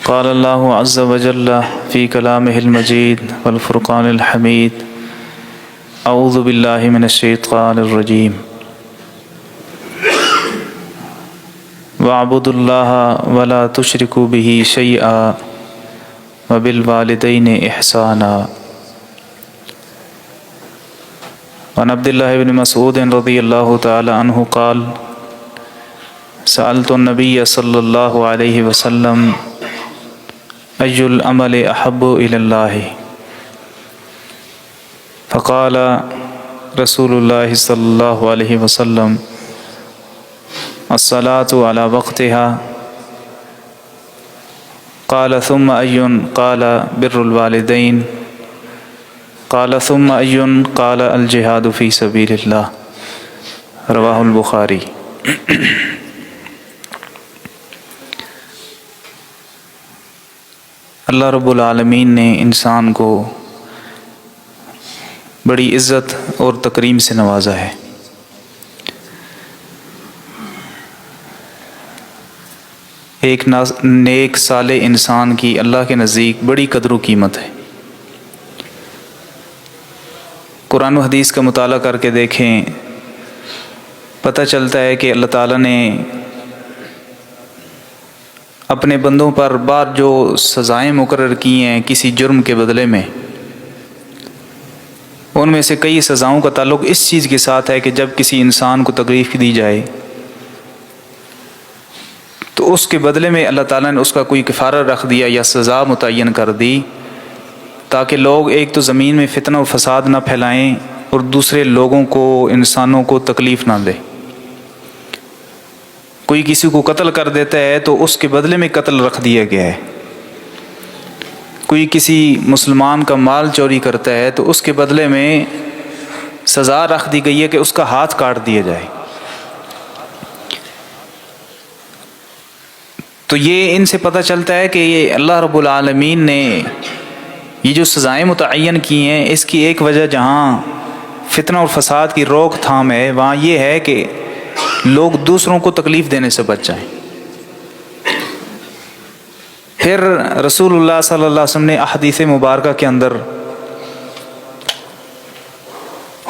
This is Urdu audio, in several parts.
قال اللہ عز وجل فی کلامہ المجید والفرقان الحمید اعوذ باللہ من الشیطان الرجیم وَاعْبُدُوا اللَّهَ وَلَا تُشْرِكُوا بِهِ شَيْئًا وَبِالْوَالِدَيْنِ إِحْسَانًا وعن عبد الله بن مسعود رضی اللہ تعالی عنہ قال سألت النبي صلی اللہ علیہ وسلم أي العمل أحب إلى الله فقال رسول الله صلى الله عليه وسلم الصلاة على وقتها قال ثم أي قال بر الوالدين قال ثم أي قال الجهاد في سبيل الله رواہ البخاری۔ اللہ رب العالمین نے انسان کو بڑی عزت اور تکریم سے نوازا ہے۔ ایک نیک صالح انسان کی اللہ کے نزدیک بڑی قدر و قیمت ہے۔ قرآن و حدیث کا مطالعہ کر کے دیکھیں، پتہ چلتا ہے کہ اللہ تعالیٰ نے اپنے بندوں پر بار جو سزائیں مقرر کی ہیں کسی جرم کے بدلے میں، ان میں سے کئی سزاؤں کا تعلق اس چیز کے ساتھ ہے کہ جب کسی انسان کو تکلیف دی جائے تو اس کے بدلے میں اللہ تعالیٰ نے اس کا کوئی کفارہ رکھ دیا یا سزا متعین کر دی، تاکہ لوگ ایک تو زمین میں فتنہ و فساد نہ پھیلائیں اور دوسرے لوگوں کو، انسانوں کو تکلیف نہ دے۔ کوئی کسی کو قتل کر دیتا ہے تو اس کے بدلے میں قتل رکھ دیا گیا ہے۔ کوئی کسی مسلمان کا مال چوری کرتا ہے تو اس کے بدلے میں سزا رکھ دی گئی ہے کہ اس کا ہاتھ کاٹ دیا جائے۔ تو یہ ان سے پتہ چلتا ہے کہ یہ اللہ رب العالمین نے یہ جو سزائیں متعین کی ہیں، اس کی ایک وجہ جہاں فتنہ اور فساد کی روک تھام ہے، وہاں یہ ہے کہ لوگ دوسروں کو تکلیف دینے سے بچ جائیں۔ پھر رسول اللہ صلی اللہ علیہ وسلم نے احادیث مبارکہ کے اندر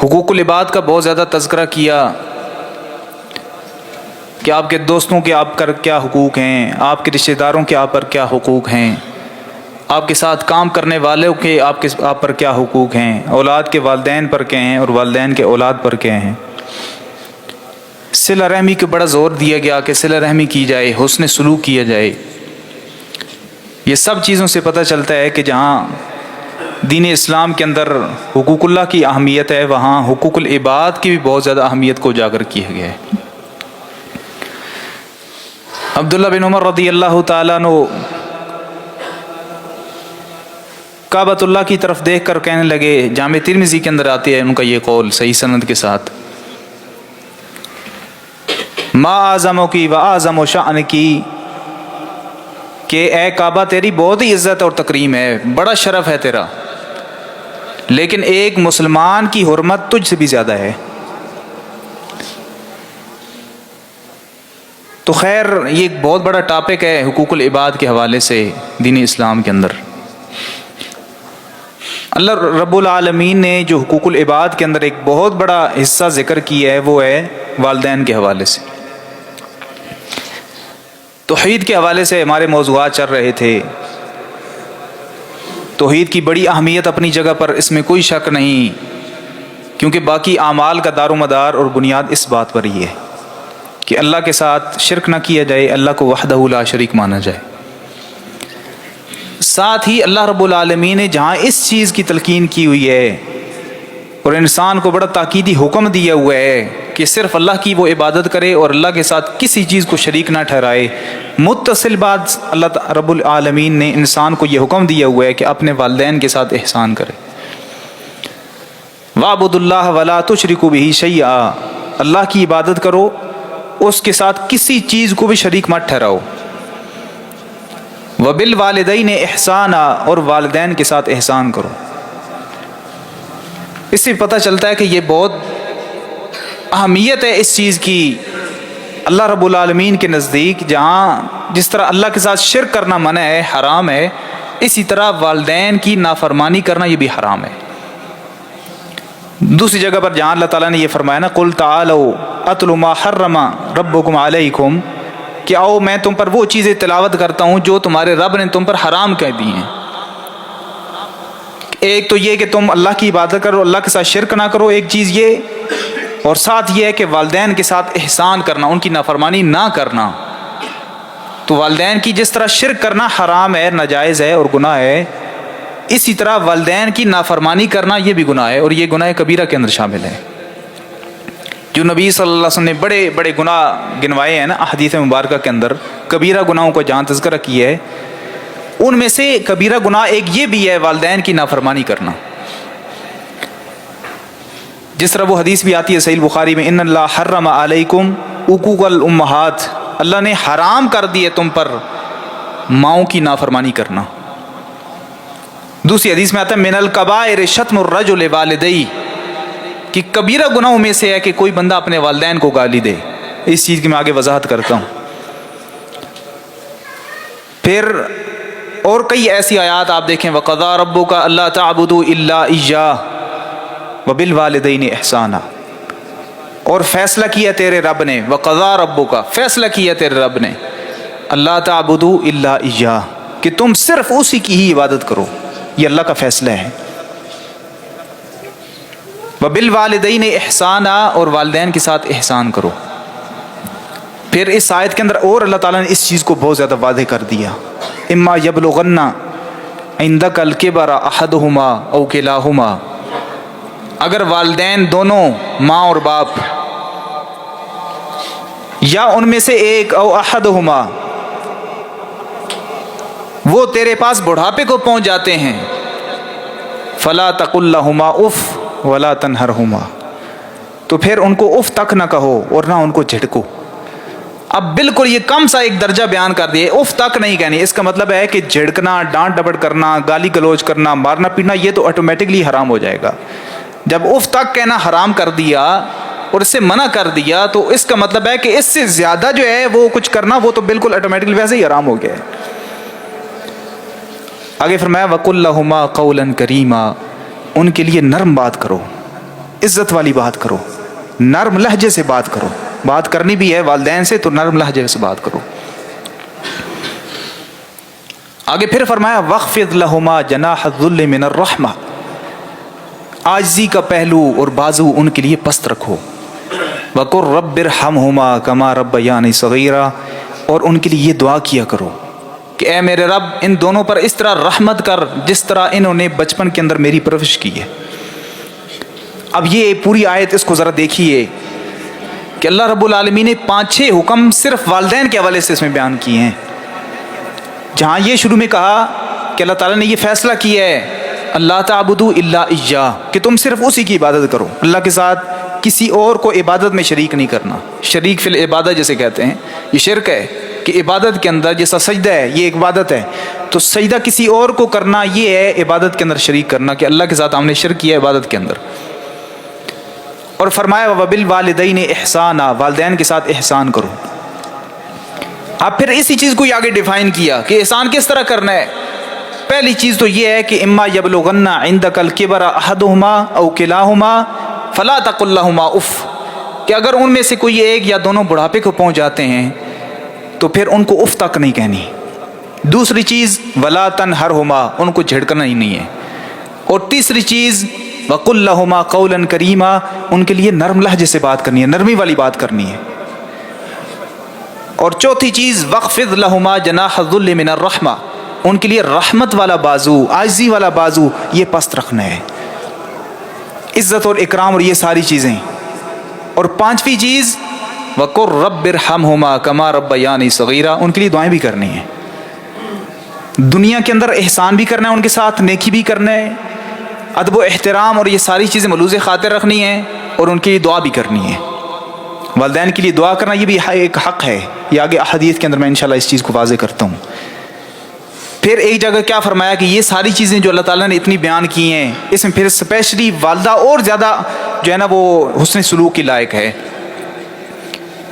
حقوق العباد کا بہت زیادہ تذکرہ کیا کہ آپ کے دوستوں کے آپ پر کیا حقوق ہیں، آپ کے رشتہ داروں کے آپ پر کیا حقوق ہیں، آپ کے ساتھ کام کرنے والوں کے آپ پر کیا حقوق ہیں، اولاد کے والدین پر کیا ہیں اور والدین کے اولاد پر کیا ہیں۔ صلہ رحمی کو بڑا زور دیا گیا کہ صلہ رحمی کی جائے، حسن سلوک کیا جائے۔ یہ سب چیزوں سے پتہ چلتا ہے کہ جہاں دین اسلام کے اندر حقوق اللہ کی اہمیت ہے، وہاں حقوق العباد کی بھی بہت زیادہ اہمیت کو اجاگر کیا گیا ہے۔ عبداللہ بن عمر رضی اللہ تعالیٰ عنہ کعبۃ اللہ کی طرف دیکھ کر کہنے لگے، جامع ترمذی کے اندر آتی ہے ان کا یہ قول صحیح سند کے ساتھ، ما اعظم کی و اعظم شأن کی، کہ اے کعبہ تیری بہت ہی عزت اور تکریم ہے، بڑا شرف ہے تیرا، لیکن ایک مسلمان کی حرمت تجھ سے بھی زیادہ ہے۔ تو خیر یہ ایک بہت بڑا ٹاپک ہے حقوق العباد کے حوالے سے دین اسلام کے اندر۔ اللہ رب العالمین نے جو حقوق العباد کے اندر ایک بہت بڑا حصہ ذکر کیا ہے وہ ہے والدین کے حوالے سے۔ توحید کے حوالے سے ہمارے موضوعات چل رہے تھے۔ توحید کی بڑی اہمیت اپنی جگہ پر، اس میں کوئی شک نہیں، کیونکہ باقی اعمال کا دار و مدار اور بنیاد اس بات پر ہی ہے کہ اللہ کے ساتھ شرک نہ کیا جائے، اللہ کو وحدہ لا شریک مانا جائے۔ ساتھ ہی اللہ رب العالمین نے جہاں اس چیز کی تلقین کی ہوئی ہے اور انسان کو بڑا تاکیدی حکم دیا ہوا ہے کہ صرف اللہ کی وہ عبادت کرے اور اللہ کے ساتھ کسی چیز کو شریک نہ ٹھہرائے، متصل بات اللہ رب العالمین نے انسان کو یہ حکم دیا ہوا ہے کہ اپنے والدین کے ساتھ احسان کرے۔ وَاعْبُدُوا اللَّهَ وَلَا تُشْرِكُوا بِهِ شَيْئًا، اللہ کی عبادت کرو، اس کے ساتھ کسی چیز کو بھی شریک مت ٹھہراؤ۔ وَبِالْوَالِدَيْنِ إِحْسَانًا، اور والدین کے ساتھ احسان کرو۔ اس سے پتہ چلتا ہے کہ یہ بہت اہمیت ہے اس چیز کی اللہ رب العالمین کے نزدیک، جہاں جس طرح اللہ کے ساتھ شرک کرنا منع ہے، حرام ہے، اسی طرح والدین کی نافرمانی کرنا یہ بھی حرام ہے۔ دوسری جگہ پر جہاں اللہ تعالیٰ نے یہ فرمایا نا قُلْ تَعَالَوْا أَتْلُ مَا حَرَّمَ رَبُّكُمْ عَلَيْكُمْ، کہ آؤ میں تم پر وہ چیزیں تلاوت کرتا ہوں جو تمہارے رب نے تم پر حرام کر دی ہیں۔ ایک تو یہ کہ تم اللہ کی عبادت کرو، اللہ کے ساتھ شرک نہ کرو، ایک چیز یہ، اور ساتھ یہ ہے کہ والدین کے ساتھ احسان کرنا، ان کی نافرمانی نہ کرنا۔ تو والدین کی جس طرح شرک کرنا حرام ہے، ناجائز ہے اور گناہ ہے، اسی طرح والدین کی نافرمانی کرنا یہ بھی گناہ ہے، اور یہ گناہ کبیرہ کے اندر شامل ہے۔ جو نبی صلی اللہ علیہ وسلم نے بڑے بڑے گناہ گنوائے ہیں نا احادیث مبارکہ کے اندر، کبیرہ گناہوں کا جہاں تذکرہ کیا ہے، ان میں سے کبیرہ گناہ ایک یہ بھی ہے والدین کی نافرمانی کرنا۔ جس طرح وہ حدیث بھی آتی ہے صحیح بخاری میں، ان اللہ حرم علیکم عقوق الامہات، اللہ نے حرام کر دی ہے تم پر ماؤں کی نافرمانی کرنا۔ دوسری حدیث میں آتا ہے من الکبائر شتم الرجل والدی، کہ کبیرہ گناہوں میں سے ہے کہ کوئی بندہ اپنے والدین کو گالی دے۔ اس چیز کی میں آگے وضاحت کرتا ہوں۔ پھر اور کئی ایسی آیات آپ دیکھیں، وَقَضَىٰ رَبُّكَ أَلَّا تَعْبُدُوا إِلَّا إِيَّاهُ وَبِالْوَالِدَيْنِ إِحْسَانًا، اور فیصلہ کیا تیرے رب نے، وَقَضَىٰ رَبُّكَ، فیصلہ کیا تیرے رب نے، اللہ تعبدوا إِلَّا إِيَّاهُ، کہ تم صرف اسی کی ہی عبادت کرو، یہ اللہ کا فیصلہ ہے۔ وَبِالْوَالِدَيْنِ إِحْسَانًا، اور والدین کے ساتھ احسان کرو۔ پھر اس آیت کے اندر اور اللہ تعالیٰ نے اس چیز کو بہت زیادہ واضح کر دیا، اما یبلغن عندک الکبر احدہما او کلاہما، اگر والدین دونوں ماں اور باپ یا ان میں سے ایک او احدہما وہ تیرے پاس بڑھاپے کو پہنچ جاتے ہیں، فلا تقل لہما اف ولا تنہرہما، تو پھر ان کو اف تک نہ کہو اور نہ ان کو جھٹکو۔ اب بالکل یہ کم سا ایک درجہ بیان کر دیے، اف تک نہیں کہنی، اس کا مطلب ہے کہ جھڑکنا، ڈانٹ ڈپٹ کرنا، گالی گلوچ کرنا، مارنا پیٹنا یہ تو آٹومیٹکلی حرام ہو جائے گا۔ جب اف تک کہنا حرام کر دیا اور اس سے منع کر دیا تو اس کا مطلب ہے کہ اس سے زیادہ جو ہے وہ کچھ کرنا وہ تو بالکل آٹومیٹکلی ویسے ہی حرام ہو گیا ہے۔ آگے فرمایا وَقُلْ لَهُمَا قَوْلًا كَرِيمًا، ان کے لیے نرم بات کرو، عزت والی بات کرو، نرم لہجے سے بات کرو، بات کرنی بھی ہے والدین سے تو نرم لہجے سے بات کرو۔ آگے پھر فرمایا وَخْفِضْ لَهُمَا جَنَاحَ الذُّلِّ مِنَ الرَّحْمَةِ، عاجزی کا پہلو اور بازو ان کے لیے پست رکھو۔ وَقُلْ رَبِّ ارْحَمْهُمَا كَمَا رَبَّيَانِي صَغِيرًا، اور ان کے لیے یہ دعا کیا کرو کہ اے میرے رب ان دونوں پر اس طرح رحمت کر جس طرح انہوں نے بچپن کے اندر میری پرورش کی ہے۔ اب یہ پوری آیت اس کو ذرا دیکھیے کہ اللہ رب العالمین نے 5-6 حکم صرف والدین کے حوالے سے اس میں بیان کیے ہیں۔ جہاں یہ شروع میں کہا کہ اللہ تعالیٰ نے یہ فیصلہ کیا ہے اللہ تعبدوا الا ایہ، کہ تم صرف اسی کی عبادت کرو، اللہ کے ساتھ کسی اور کو عبادت میں شریک نہیں کرنا۔ شریک فی العبادہ جسے کہتے ہیں، یہ شرک ہے کہ عبادت کے اندر جیسا سجدہ ہے یہ ایک عبادت ہے، تو سجدہ کسی اور کو کرنا یہ ہے عبادت کے اندر شریک کرنا، کہ اللہ کے ساتھ ہم نے شرک کیا عبادت کے اندر۔ اور فرمایا وَبِالْوَالِدَيْنِ إِحْسَانًا، والدین کے ساتھ احسان کرو۔ اب پھر اسی چیز کو آگے ڈیفائن کیا کہ احسان کس طرح کرنا ہے۔ پہلی چیز تو یہ ہے کہ اما یبلغن عندک الکبر احدہما او کلاہما فلا تقل لہما اف، کہ اگر ان میں سے کوئی ایک یا دونوں بڑھاپے کو پہنچ جاتے ہیں تو پھر ان کو اف تک نہیں کہنی۔ دوسری چیز ولا تنہرہما، ان کو جھڑکنا ہی نہیں ہے۔ اور تیسری چیز وَقُلْ لَهُمَا قَوْلًا كَرِيمًا، ان کے لیے نرم لہجے سے بات کرنی ہے، نرمی والی بات کرنی ہے۔ اور چوتھی چیز وَخْفِضْ لَهُمَا جَنَاحَ الذُّلِّ مِنَ الرَّحْمَةِ، ان کے لیے رحمت والا بازو، عاجزی والا بازو یہ پست رکھنا ہے، عزت اور اکرام اور یہ ساری چیزیں۔ اور پانچویں چیز وَقُلْ رَبِّ ارْحَمْهُمَا كَمَا رَبَّيَانِي صَغِيرًا، ان کے لیے دعائیں بھی کرنی ہیں۔ دنیا کے اندر احسان بھی کرنا ہے، ان کے ساتھ نیکی بھی کرنا ہے، ادب و احترام اور یہ ساری چیزیں ملوز خاطر رکھنی ہیں، اور ان کے لیے دعا بھی کرنی ہے۔ والدین کے لیے دعا کرنا یہ بھی ایک حق ہے، یہ آگے احادیث کے اندر میں انشاءاللہ اس چیز کو واضح کرتا ہوں۔ پھر ایک جگہ کیا فرمایا کہ یہ ساری چیزیں جو اللہ تعالیٰ نے اتنی بیان کی ہیں، اس میں پھر اسپیشلی والدہ اور زیادہ جو ہے نا وہ حسن سلوک کی لائق ہے۔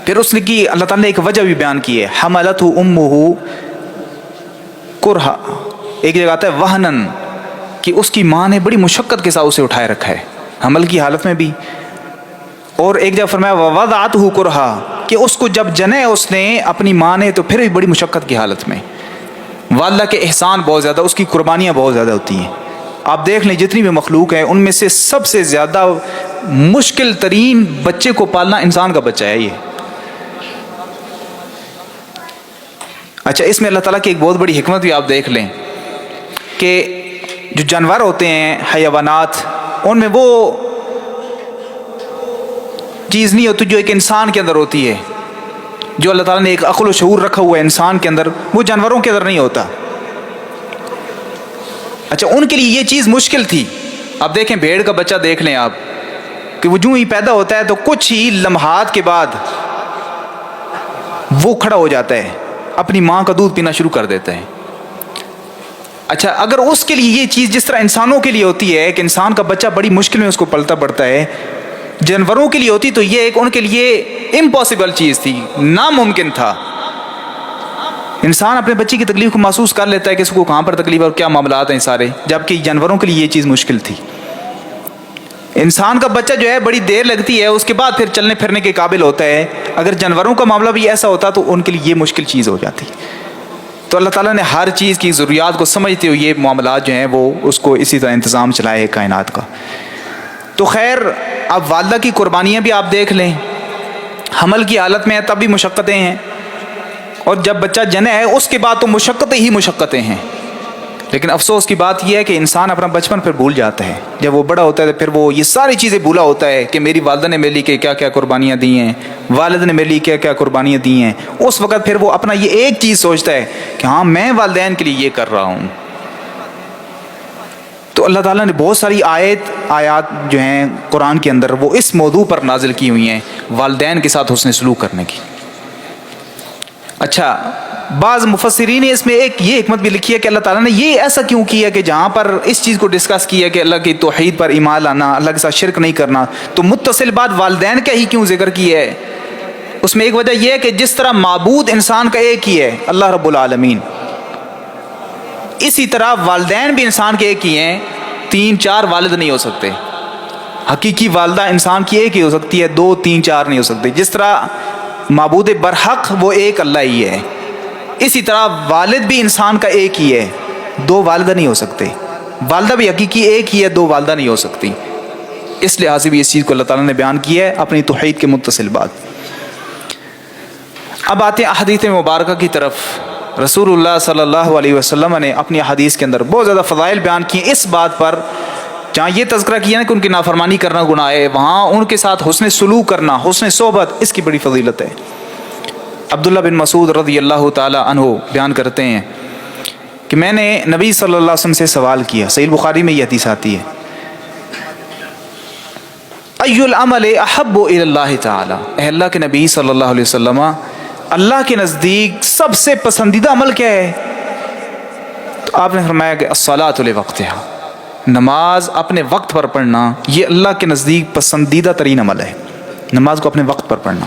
پھر اس نے کی اللہ تعالیٰ نے ایک وجہ بھی بیان کی ہے، حملتہ امہ کرہا، ایک جگہ آتا ہے وہنن، کہ اس کی ماں نے بڑی مشقت کے ساتھ اسے اٹھائے رکھا ہے حمل کی حالت میں بھی، اور ایک جگہ فرمایا ووضعتہ کرہا، کہ اس کو جب جنے اس نے اپنی ماں نے تو پھر بھی بڑی مشقت کی حالت میں۔ والدہ کے احسان بہت زیادہ، اس کی قربانیاں بہت زیادہ ہوتی ہیں۔ آپ دیکھ لیں جتنی بھی مخلوق ہے ان میں سے سب سے زیادہ مشکل ترین بچے کو پالنا انسان کا بچہ ہے یہ۔ اچھا، اس میں اللہ تعالیٰ کی ایک بہت بڑی حکمت بھی آپ دیکھ لیں کہ جو جانور ہوتے ہیں حیوانات، ان میں وہ چیز نہیں ہوتی جو ایک انسان کے اندر ہوتی ہے، جو اللہ تعالیٰ نے ایک عقل و شعور رکھا ہوا ہے انسان کے اندر، وہ جانوروں کے اندر نہیں ہوتا۔ اچھا، ان کے لیے یہ چیز مشکل تھی۔ اب دیکھیں بھیڑ کا بچہ دیکھ لیں آپ، کہ وہ جو ہی پیدا ہوتا ہے تو کچھ ہی لمحات کے بعد وہ کھڑا ہو جاتا ہے، اپنی ماں کا دودھ پینا شروع کر دیتا ہے۔ اچھا، اگر اس کے لیے یہ چیز جس طرح انسانوں کے لیے ہوتی ہے کہ انسان کا بچہ بڑی مشکل میں اس کو پلتا پڑتا ہے، جانوروں کے لیے ہوتی تو یہ ایک ان کے لیے امپاسبل چیز تھی، ناممکن تھا۔ انسان اپنے بچے کی تکلیف کو محسوس کر لیتا ہے کہ اس کو کہاں پر تکلیف ہے اور کیا معاملات ہیں سارے، جبکہ جانوروں کے لیے یہ چیز مشکل تھی۔ انسان کا بچہ جو ہے بڑی دیر لگتی ہے، اس کے بعد پھر چلنے پھرنے کے قابل ہوتا ہے، اگر جانوروں کا معاملہ بھی ایسا ہوتا تو ان کے لیے یہ مشکل چیز ہو جاتی۔ تو اللہ تعالیٰ نے ہر چیز کی ضروریات کو سمجھتے ہوئے یہ معاملات جو ہیں وہ اس کو اسی طرح انتظام چلایا ہے کائنات کا۔ تو خیر، اب والدہ کی قربانیاں بھی آپ دیکھ لیں، حمل کی حالت میں ہے تب بھی مشقتیں ہیں، اور جب بچہ جنے ہے اس کے بعد تو مشقتیں ہی مشقتیں ہیں۔ لیکن افسوس کی بات یہ ہے کہ انسان اپنا بچپن پھر بھول جاتا ہے، جب وہ بڑا ہوتا ہے تو پھر وہ یہ ساری چیزیں بھولا ہوتا ہے کہ میری والدہ نے میرے لیے کیا کیا قربانیاں دی ہیں، والد نے میرے لیے کیا کیا قربانیاں دی ہیں۔ اس وقت پھر وہ اپنا یہ ایک چیز سوچتا ہے کہ ہاں میں والدین کے لیے یہ کر رہا ہوں۔ تو اللہ تعالیٰ نے بہت ساری آیات جو ہیں قرآن کے اندر وہ اس موضوع پر نازل کی ہوئی ہیں، والدین کے ساتھ حسن سلوک کرنے کی۔ اچھا، بعض مفسرین نے اس میں ایک یہ حکمت بھی لکھی ہے کہ اللہ تعالیٰ نے یہ ایسا کیوں کیا کہ جہاں پر اس چیز کو ڈسکس کیا کہ اللہ کی توحید پر ایمان لانا، اللہ کے ساتھ شرک نہیں کرنا، تو متصل بات والدین کا ہی کیوں ذکر کی ہے؟ اس میں ایک وجہ یہ ہے کہ جس طرح معبود انسان کا ایک ہی ہے اللہ رب العالمین، اسی طرح والدین بھی انسان کے ایک ہی ہیں، 3-4 والد نہیں ہو سکتے۔ حقیقی والدہ انسان کی ایک ہی ہو سکتی ہے، 2 3 4 نہیں ہو سکتے۔ جس طرح معبود برحق وہ ایک اللہ ہی ہے، اسی طرح والد بھی انسان کا ایک ہی ہے، 2 والدہ نہیں ہو سکتے۔ والدہ بھی حقیقی ایک ہی ہے، 2 والدہ نہیں ہو سکتی۔ اس لحاظ سے بھی اس چیز کو اللہ تعالیٰ نے بیان کیا ہے اپنی توحید کے متصل بات۔ اب آتے ہیں احادیث مبارکہ کی طرف۔ رسول اللہ صلی اللہ علیہ وسلم نے اپنی حدیث کے اندر بہت زیادہ فضائل بیان کیے اس بات پر، جہاں یہ تذکرہ کیا نا کہ ان کی نافرمانی کرنا گناہ ہے، وہاں ان کے ساتھ حسن سلوک کرنا، حسن صحبت، اس کی بڑی فضیلت ہے۔ عبداللہ بن مسعود رضی اللہ تعالی عنہ بیان کرتے ہیں کہ میں نے نبی صلی اللہ علیہ وسلم سے سوال کیا، صحیح بخاری میں یہ حدیث آتی ہے، ای العمل احب الی اللہ تعالی، اے اللہ کے نبی صلی اللہ علیہ وسلم، اللہ کے نزدیک سب سے پسندیدہ عمل کیا ہے؟ تو آپ نے فرمایا کہ الصلاۃ لوقتہا، نماز اپنے وقت پر پڑھنا، یہ اللہ کے نزدیک پسندیدہ ترین عمل ہے۔ نماز کو اپنے وقت پر پڑھنا،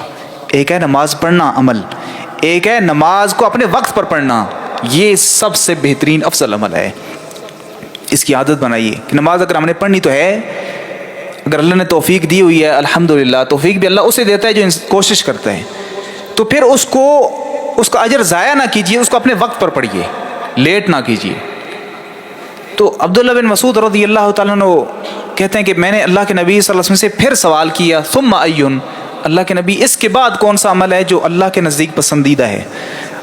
ایک ہے نماز پڑھنا عمل، ایک ہے نماز کو اپنے وقت پر پڑھنا، یہ سب سے بہترین افضل عمل ہے۔ اس کی عادت بنائیے کہ نماز اگر ہم نے پڑھنی تو ہے، اگر اللہ نے توفیق دی ہوئی ہے الحمدللہ، توفیق بھی اللہ اسے دیتا ہے جو کوشش کرتا ہے، تو پھر اس کا اجر ضائع نہ کیجیے، اس کو اپنے وقت پر پڑھیے، لیٹ نہ کیجیے۔ تو عبداللہ بن مسعود رضی اللہ تعالیٰ عنہ کہتے ہیں کہ میں نے اللہ کے نبی صلی اللہ علیہ وسلم سے پھر سوال کیا، ثم ایون، اللہ کے نبی اس کے بعد کون سا عمل ہے جو اللہ کے نزدیک پسندیدہ ہے؟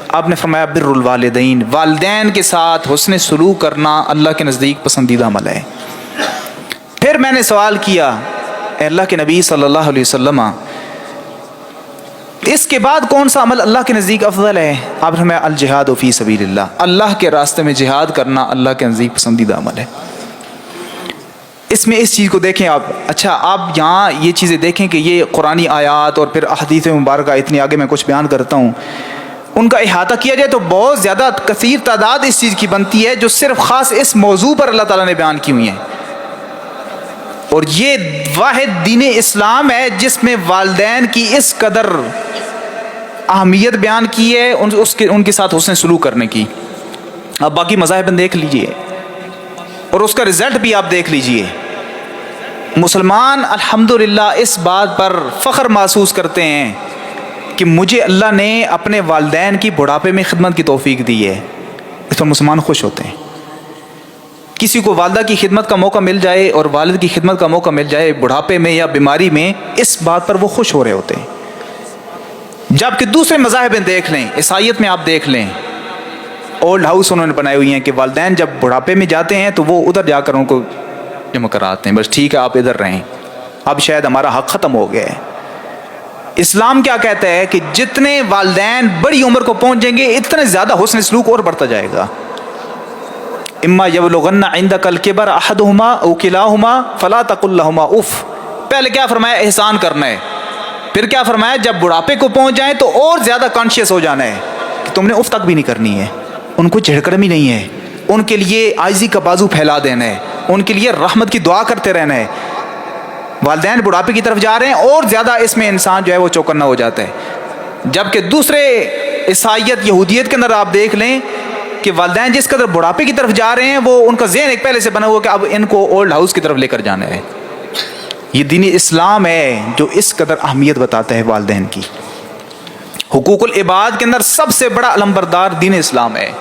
آپ نے فرمایا بر الوالدین، والدین کے ساتھ حسن سلوک کرنا اللہ کے نزدیک پسندیدہ عمل ہے۔ پھر میں نے سوال کیا، اے اللہ کے نبی صلی اللہ علیہ وسلم، اس کے بعد کون سا عمل اللہ کے نزدیک افضل ہے؟ آپ نے فرمایا الجہاد فی سبیل اللہ، اللہ کے راستے میں جہاد کرنا اللہ کے نزدیک پسندیدہ عمل ہے۔ اس میں اس چیز کو دیکھیں آپ۔ اچھا، آپ یہاں یہ چیزیں دیکھیں کہ یہ قرآنی آیات اور پھر احادیث مبارکہ اتنی آگے میں کچھ بیان کرتا ہوں، ان کا احاطہ کیا جائے تو بہت زیادہ کثیر تعداد اس چیز کی بنتی ہے جو صرف خاص اس موضوع پر اللہ تعالیٰ نے بیان کی ہوئی ہیں۔ اور یہ واحد دین اسلام ہے جس میں والدین کی اس قدر اہمیت بیان کی ہے ان کے ساتھ حسن سلوک کرنے کی. اب باقی مذاہب دیکھ لیجئے اور اس کا رزلٹ بھی آپ دیکھ لیجئے. مسلمان الحمدللہ اس بات پر فخر محسوس کرتے ہیں کہ مجھے اللہ نے اپنے والدین کی بڑھاپے میں خدمت کی توفیق دی ہے. اس پر مسلمان خوش ہوتے ہیں. کسی کو والدہ کی خدمت کا موقع مل جائے اور والد کی خدمت کا موقع مل جائے بڑھاپے میں یا بیماری میں، اس بات پر وہ خوش ہو رہے ہوتے ہیں. جبکہ دوسرے مذاہب دیکھ لیں، عیسائیت میں آپ دیکھ لیں، اولڈ ہاؤس انہوں نے بنائی ہوئی ہیں کہ والدین جب بڑھاپے میں جاتے ہیں تو وہ ادھر جا کر ان کو جمع کراتے ہیں، بس ٹھیک ہے آپ ادھر رہیں، اب شاید ہمارا حق ختم ہو گیا ہے. اسلام کیا کہتا ہے کہ جتنے والدین بڑی عمر کو پہنچ جائیں گے اتنے زیادہ حسن سلوک اور بڑھتا جائے گا. اما یبلغن عندک الکبر احدہما او کلاہما فلا تقل لہما اف. پہلے کیا فرمایا؟ احسان کرنا ہے. پھر کیا فرمایا؟ جب بڑھاپے کو پہنچ جائیں تو اور زیادہ کانشیس ہو جانا ہے کہ تم نے اف تک بھی نہیں کرنی ہے. ان کو جھڑکڑ بھی نہیں ہے، ان کے لیے عاجزی کا بازو پھیلا دینا ہے، ان کے لیے رحمت کی دعا کرتے رہنا ہے. والدین بڑھاپے کی طرف جا رہے ہیں اور زیادہ اس میں انسان جو ہے وہ چوکنا ہو جاتا ہے. جبکہ دوسرے عیسائیت یہودیت کے اندر آپ دیکھ لیں کہ والدین جس قدر بڑھاپے کی طرف جا رہے ہیں وہ ان کا ذہن ایک پہلے سے بنا ہوا کہ اب ان کو اولڈ ہاؤس کی طرف لے کر جانا ہے. یہ دین اسلام ہے جو اس قدر اہمیت بتاتا ہے والدین کی. حقوق العباد کے اندر سب سے بڑا علمبردار دین اسلام ہے.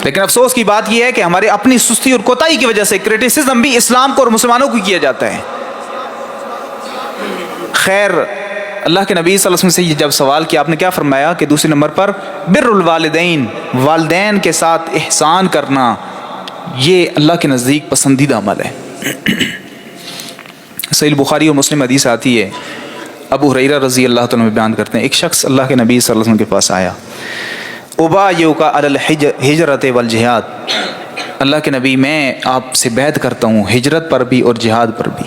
لیکن افسوس کی بات یہ ہے کہ ہمارے اپنی سستی اور کوتاہی کی وجہ سے کرٹیسزم بھی اسلام کو اور مسلمانوں کو کیا جاتا ہے. خیر، اللہ کے نبی صلی اللہ علیہ وسلم سے جب سوال کیا، آپ نے کیا فرمایا کہ دوسرے نمبر پر بر الوالدین، والدین کے ساتھ احسان کرنا، یہ اللہ کے نزدیک پسندیدہ عمل ہے. صحیح بخاری اور مسلم حدیث آتی ہے، ابو ہریرہ رضی اللہ تعالیٰ عنہ بیان کرتے ہیں، ایک شخص اللہ کے نبی صلی اللہ علیہ وسلم کے پاس آیا، ابایعک علی الہجرۃ والجہاد، اللہ کے نبی میں آپ سے بیعت کرتا ہوں ہجرت پر بھی اور جہاد پر بھی.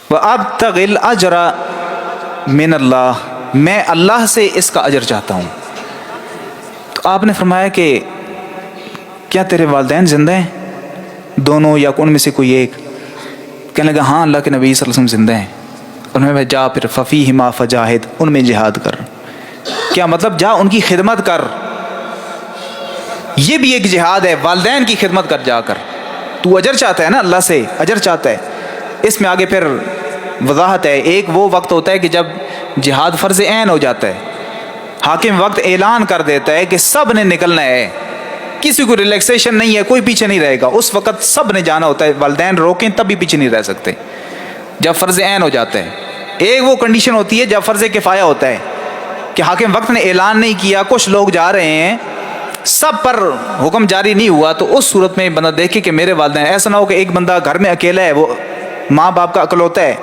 وابتغی الاجر من اللہ، میں اللہ سے اس کا اجر چاہتا ہوں. تو آپ نے فرمایا کہ کیا تیرے والدین زندہ ہیں؟ دونوں یا ان میں سے کوئی ایک؟ کہنے لگا ہاں اللہ کے نبی صلی اللہ علیہ وسلم زندہ ہیں. انہوں نے جا پھر ففیہما فجاہد، ان میں جہاد کر. کیا مطلب؟ جا ان کی خدمت کر. یہ بھی ایک جہاد ہے، والدین کی خدمت کر جا کر. تو اجر چاہتا ہے نا، اللہ سے اجر چاہتا ہے. اس میں آگے پھر وضاحت ہے. ایک وہ وقت ہوتا ہے کہ جب جہاد فرض عین ہو جاتا ہے، حاکم وقت اعلان کر دیتا ہے کہ سب نے نکلنا ہے، کسی کو ریلیکسیشن نہیں ہے، کوئی پیچھے نہیں رہے گا. اس وقت سب نے جانا ہوتا ہے، والدین روکیں تب بھی پیچھے نہیں رہ سکتے جب فرض عین ہو جاتا ہے. ایک وہ کنڈیشن ہوتی ہے جب فرض کفایہ ہوتا ہے کہ حاکم وقت نے اعلان نہیں کیا، کچھ لوگ جا رہے ہیں، سب پر حکم جاری نہیں ہوا، تو اس صورت میں بندہ دیکھے کہ میرے والدین، ایسا نہ ہو کہ ایک بندہ گھر میں اکیلا ہے، وہ ماں باپ کا اکلوتا ہے،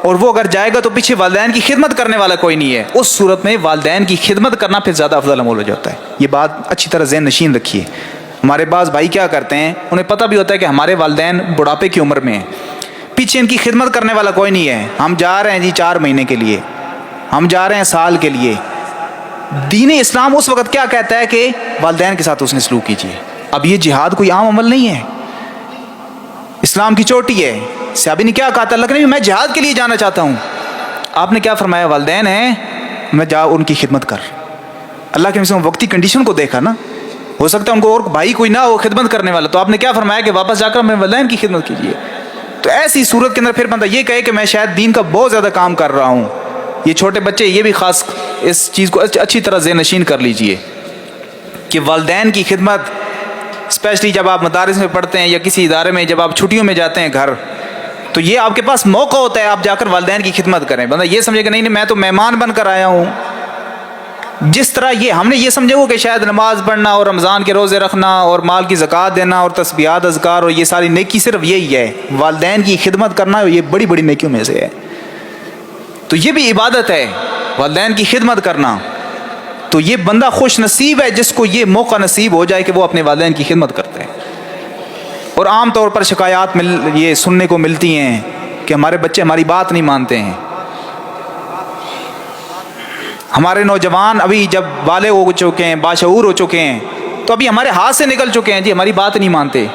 اور وہ اگر جائے گا تو پیچھے والدین کی خدمت کرنے والا کوئی نہیں ہے. اس صورت میں والدین کی خدمت کرنا پھر زیادہ افضل عمل ہو جاتا ہے. یہ بات اچھی طرح ذہن نشین رکھیے. ہمارے بعض بھائی کیا کرتے ہیں، انہیں پتہ بھی ہوتا ہے کہ ہمارے والدین بڑھاپے کی عمر میں ہیں، پیچھے ان کی خدمت کرنے والا کوئی نہیں ہے، ہم جا رہے ہیں جی 4 مہینے کے لیے، ہم جا رہے ہیں سال کے لیے. دین اسلام اس وقت کیا کہتا ہے کہ والدین کے ساتھ اس نے سلوک کیجیے. اب یہ جہاد کوئی عام عمل نہیں ہے، اسلام کی چوٹی ہے. صحابی نے کیا کہا تھا، اللہ کے نبی میں جہاد کے لیے جانا چاہتا ہوں. آپ نے کیا فرمایا؟ والدین ہیں، میں جا ان کی خدمت کر. اللہ کے نبی وقتی کنڈیشن کو دیکھا نا، ہو سکتا ہے ان کو اور بھائی کوئی نہ ہو خدمت کرنے والا، تو آپ نے کیا فرمایا کہ واپس جا کر میں والدین کی خدمت کیجیے. تو ایسی صورت کے اندر پھر بندہ یہ کہے کہ میں شاید دین کا بہت زیادہ کام کر رہا ہوں. یہ چھوٹے بچے یہ بھی خاص اس چیز کو اچھی طرح ذہن نشین کر لیجئے کہ والدین کی خدمت، اسپیشلی جب آپ مدارس میں پڑھتے ہیں یا کسی ادارے میں جب آپ چھٹیوں میں جاتے ہیں گھر، تو یہ آپ کے پاس موقع ہوتا ہے آپ جا کر والدین کی خدمت کریں. بندہ یہ سمجھے کہ نہیں میں تو مہمان بن کر آیا ہوں. جس طرح یہ ہم نے یہ سمجھے ہو کہ شاید نماز پڑھنا اور رمضان کے روزے رکھنا اور مال کی زکوٰۃ دینا اور تسبیحات اذکار اور یہ ساری نیکی صرف یہی ہے. والدین کی خدمت کرنا یہ بڑی بڑی نیکیوں میں سے ہے. تو یہ بھی عبادت ہے والدین کی خدمت کرنا. تو یہ بندہ خوش نصیب ہے جس کو یہ موقع نصیب ہو جائے کہ وہ اپنے والدین کی خدمت کرتے ہیں. اور عام طور پر شکایات یہ سننے کو ملتی ہیں کہ ہمارے بچے ہماری بات نہیں مانتے ہیں. ہمارے نوجوان ابھی جب بالغ ہو چکے ہیں، باشعور ہو چکے ہیں، تو ابھی ہمارے ہاتھ سے نکل چکے ہیں جی ہماری بات نہیں مانتے.